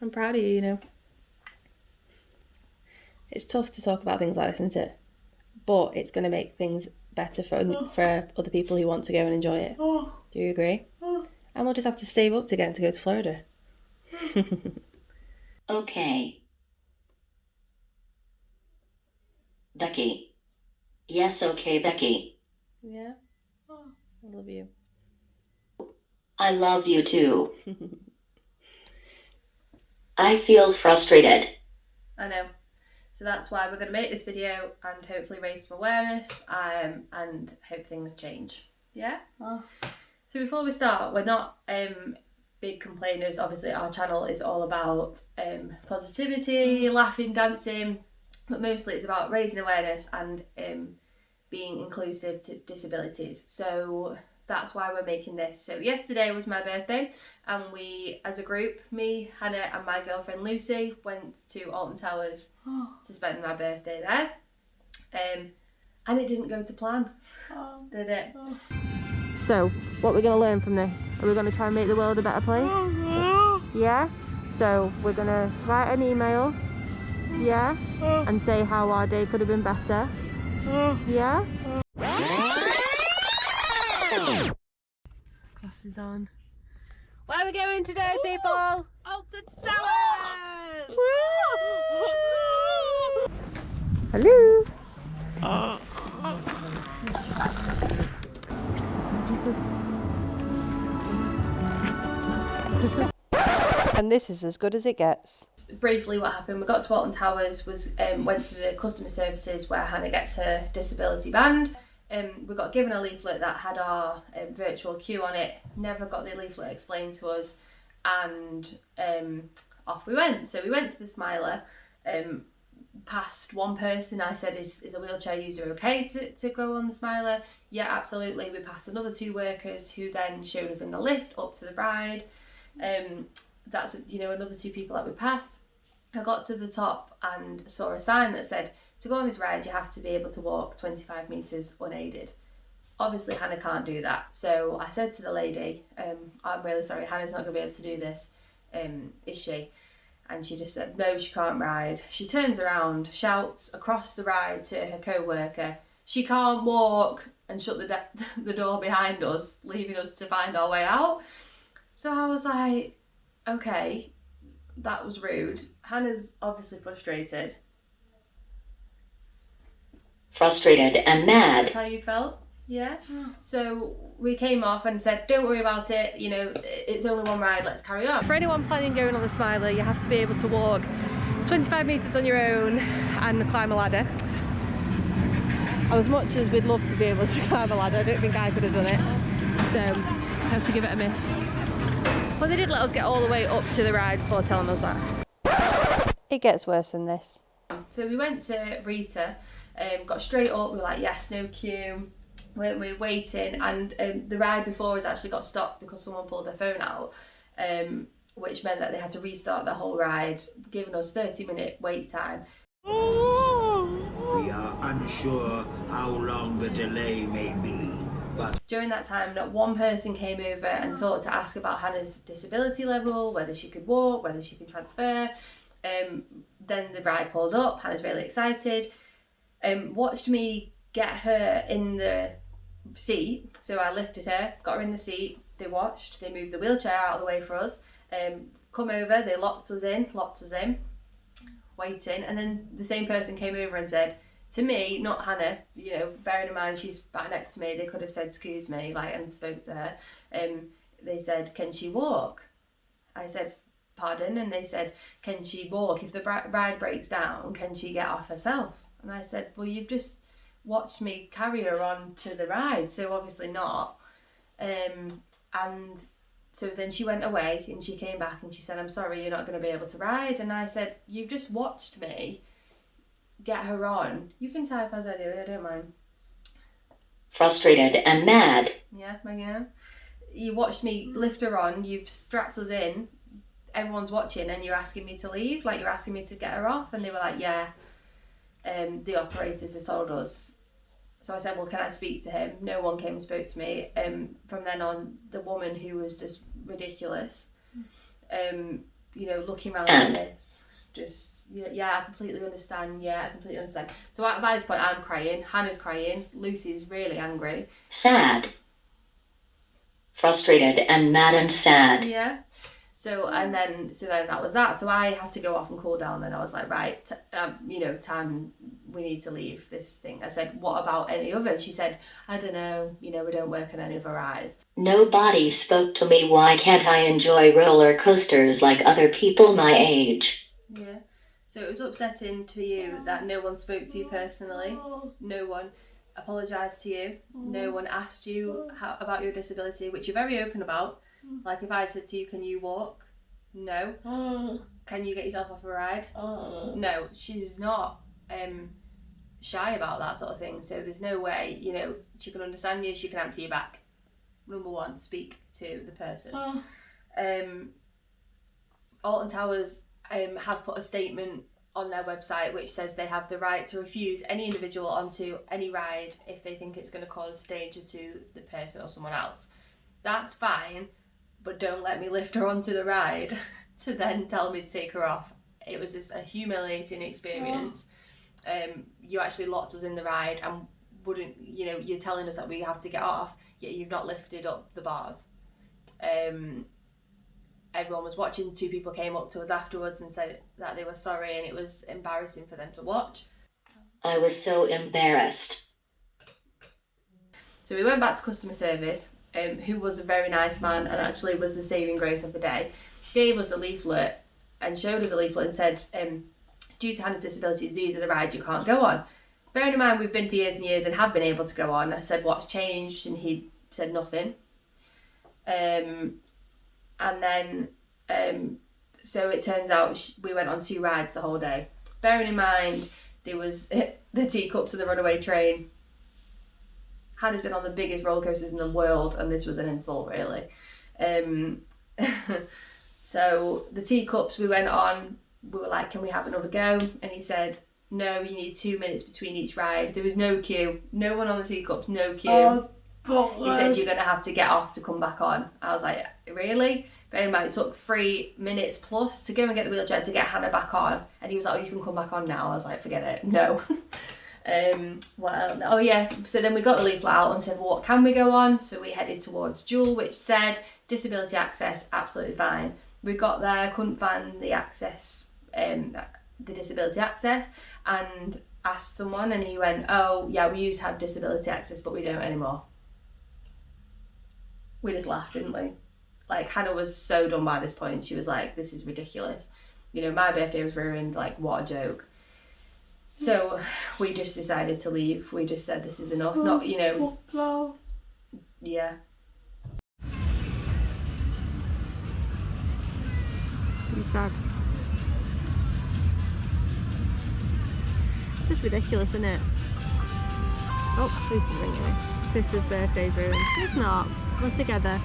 I'm proud of you, you know. It's tough to talk about things like this, isn't it? But it's going to make things better for other people who want to go and enjoy it. Do you agree? And we'll just have to save up to go to Florida. Okay. Becky. Yes, okay, Becky. Yeah? I love you. I love you too. I feel frustrated. I know. So that's why we're going to make this video and hopefully raise some awareness and hope things change. Yeah? So before we start, we're not big complainers. Obviously our channel is all about positivity, laughing, dancing, but mostly it's about raising awareness and being inclusive to disabilities. So that's why we're making this. So yesterday was my birthday and we, as a group, me, Hannah and my girlfriend Lucy, went to Alton Towers to spend my birthday there. And it didn't go to plan, did it? So, what we're going to learn from this? Are we going to try and make the world a better place? Yeah? So, we're going to write an email, yeah? And say how our day could have been better. Yeah? Glasses on. Where are we going today, people? Alton Towers! Hello! And this is as good as it gets. Briefly what happened, we got to Alton Towers, went to the customer services where Hannah gets her disability band. We got given a leaflet that had our virtual queue on it, never got the leaflet explained to us, and off we went. So we went to the Smiler, past one person. I said, is a wheelchair user okay to go on the Smiler? Yeah, absolutely. We passed another 2 workers who then showed us in the lift up to the ride. That's, you know, another 2 people that we passed. I got to the top and saw a sign that said, to go on this ride you have to be able to walk 25 metres unaided. Obviously Hannah can't do that, so I said to the lady, I'm really sorry, Hannah's not going to be able to do this, is she? And she just said, no, she can't ride. She turns around, shouts across the ride to her co-worker, she can't walk, and shut the door behind us, leaving us to find our way out. So I was like, okay, that was rude. Hannah's obviously frustrated. Frustrated and mad. That's how you felt? Yeah? So we came off and said, don't worry about it, you know, it's only one ride, let's carry on. For anyone planning going on the Smiler, you have to be able to walk 25 metres on your own and climb a ladder. As much as we'd love to be able to climb a ladder, I don't think I could have done it. So I have to give it a miss. But they did let us get all the way up to the ride before telling us that. It gets worse than this. So we went to Rita, got straight up, we were like, yes, no queue. We're waiting, and the ride before us actually got stopped because someone pulled their phone out, which meant that they had to restart the whole ride, giving us 30-minute wait time. We are unsure how long the delay may be. But during that time, not one person came over and thought to ask about Hannah's disability level, whether she could walk, whether she could transfer. Then the ride pulled up, Hannah's really excited, watched me get her in the seat. So I lifted her, got her in the seat, they watched, they moved the wheelchair out of the way for us, come over, they locked us in, waiting, and then the same person came over and said, to me, not Hannah, you know, bearing in mind she's back next to me, they could have said, excuse me, like, and spoke to her. They said, can she walk? I said, pardon? And they said, can she walk? If the ride breaks down, can she get off herself? And I said, well, you've just watched me carry her on to the ride, so obviously not. And so then she went away and she came back and she said, I'm sorry, you're not going to be able to ride. And I said, you've just watched me get her on. You can type as I do it, I don't mind. Frustrated and mad. Yeah, you watched me lift her on, you've strapped us in, everyone's watching, and you're asking me to leave, like you're asking me to get her off. And they were like, yeah, the operators have told us. So I said, well, can I speak to him? No one came and spoke to me. From then on, the woman, who was just ridiculous, looking around like this, just, I completely understand. So by this point, I'm crying. Hannah's crying. Lucy's really angry. Sad. Frustrated and mad and sad. Yeah. So then that was that. So I had to go off and cool down. And I was like, right, time, we need to leave this thing. I said, what about any other? And she said, I don't know, we don't work on any other rides. Nobody spoke to me. Why can't I enjoy roller coasters like other people my age? Yeah. So it was upsetting to you that no one spoke to you personally. No one apologised to you. No one asked you about your disability, which you're very open about. Like if I said to you, can you walk? No. Can you get yourself off a ride? No. She's not shy about that sort of thing. So there's no way, she can understand you, she can answer you back. Number one, speak to the person. Alton Towers have put a statement on their website which says they have the right to refuse any individual onto any ride if they think it's going to cause danger to the person or someone else. That's fine, but don't let me lift her onto the ride to then tell me to take her off. It was just a humiliating experience. You actually locked us in the ride and wouldn't, you're telling us that we have to get off, yet you've not lifted up the bars. Everyone was watching. 2 people came up to us afterwards and said that they were sorry, and it was embarrassing for them to watch. I was so embarrassed. So we went back to customer service, who was a very nice man and actually was the saving grace of the day. Gave us a leaflet and showed us a leaflet and said, due to Hannah's disabilities, these are the rides you can't go on. Bearing in mind we've been for years and years and have been able to go on. I said, what's changed? And he said nothing. And then, so it turns out we went on 2 rides the whole day. Bearing in mind, there was the teacups and the runaway train. Hannah's been on the biggest roller coasters in the world, and this was an insult, really. So the teacups we went on, we were like, can we have another go? And he said, no, you need 2 minutes between each ride. There was no queue. No one on the teacups, no queue. He said, you're going to have to get off to come back on. I was like, really? Bear in mind, it took 3 minutes plus to go and get the wheelchair to get Hannah back on. And he was like, oh, you can come back on now. I was like, forget it. No. Oh yeah, so then we got the leaflet out and said, well, what can we go on? So we headed towards Jewel, which said disability access, absolutely fine. We got there, couldn't find the access, the disability access, and asked someone, and he went, oh yeah, we used to have disability access, but we don't anymore. We just laughed, didn't we? Like, Hannah was so done by this point. She was like, this is ridiculous. My birthday was ruined, like, what a joke. So we just decided to leave. We just said, this is enough. Not, yeah. I'm sad. Just ridiculous, isn't it? Oh, Lucy's ringing me. Sister's birthday's ruined. It's not. We're together.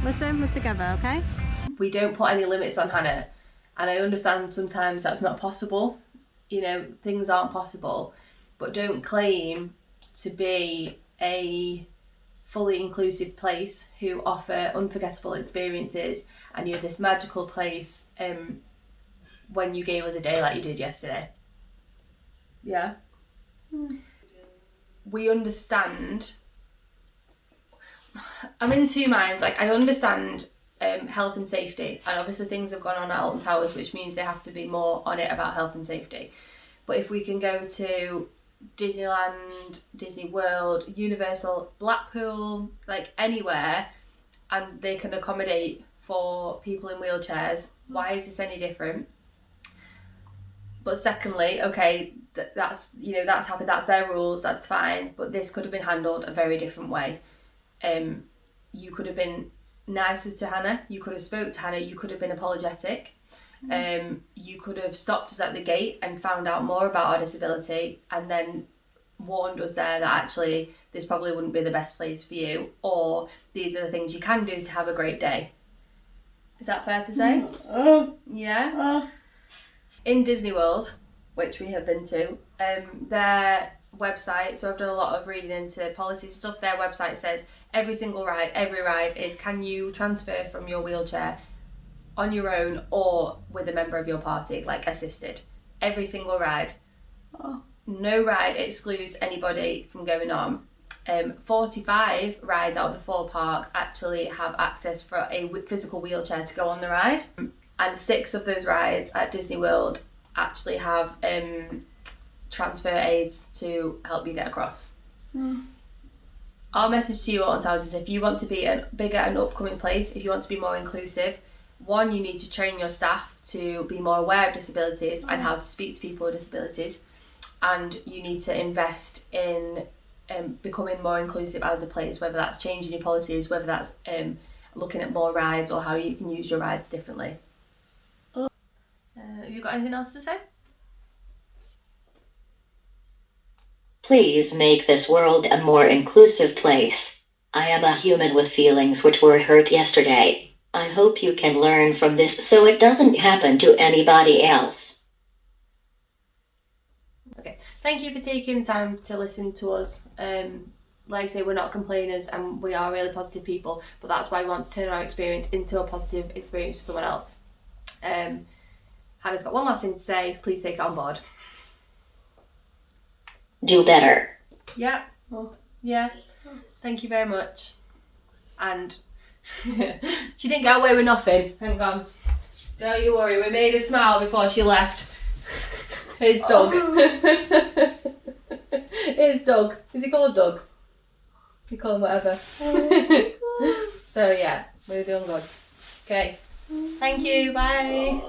Listen, we're together, okay? We don't put any limits on Hannah. And I understand sometimes that's not possible. Things aren't possible. But don't claim to be a fully inclusive place who offer unforgettable experiences, and you're this magical place when you gave us a day like you did yesterday. Yeah? We understand. I'm in 2 minds. Like, I understand health and safety, and obviously things have gone on at Alton Towers, which means they have to be more on it about health and safety. But if we can go to Disneyland, Disney World, Universal, Blackpool, like anywhere, and they can accommodate for people in wheelchairs, why is this any different? But secondly, okay, that's happened, that's their rules, that's fine, but this could have been handled a very different way. You could have been nicer to Hannah, you could have spoke to Hannah, you could have been apologetic. You could have stopped us at the gate and found out more about our disability and then warned us there that actually this probably wouldn't be the best place for you, or these are the things you can do to have a great day. Is that fair to say? Yeah? In Disney World, which we have been to, their website, so I've done a lot of reading into policies and stuff, their website says every ride is, can you transfer from your wheelchair on your own or with a member of your party, like assisted. Every single ride. Oh. No ride excludes anybody from going on. 45 rides out of the 4 parks actually have access for a physical wheelchair to go on the ride. And 6 of those rides at Disney World actually have transfer aids to help you get across. Our message to you, Alton Towers, is if you want to be a bigger and upcoming place, if you want to be more inclusive, 1, you need to train your staff to be more aware of disabilities and how to speak to people with disabilities. And you need to invest in becoming more inclusive as a place, whether that's changing your policies, whether that's looking at more rides or how you can use your rides differently. Have you got anything else to say? Please make this world a more inclusive place. I am a human with feelings which were hurt yesterday. I hope you can learn from this so it doesn't happen to anybody else. Okay, thank you for taking time to listen to us. Like I say, we're not complainers and we are really positive people, but that's why we want to turn our experience into a positive experience for someone else. Hannah's got one last thing to say. Please take it on board. Do better. Yeah. Oh, yeah. Thank you very much. And she didn't get away with nothing. Hang on. Don't you worry. We made her smile before she left. Here's Doug. Here's Doug. Is he called Doug? You call him whatever. So yeah, we're doing good. Okay. Thank you. Bye.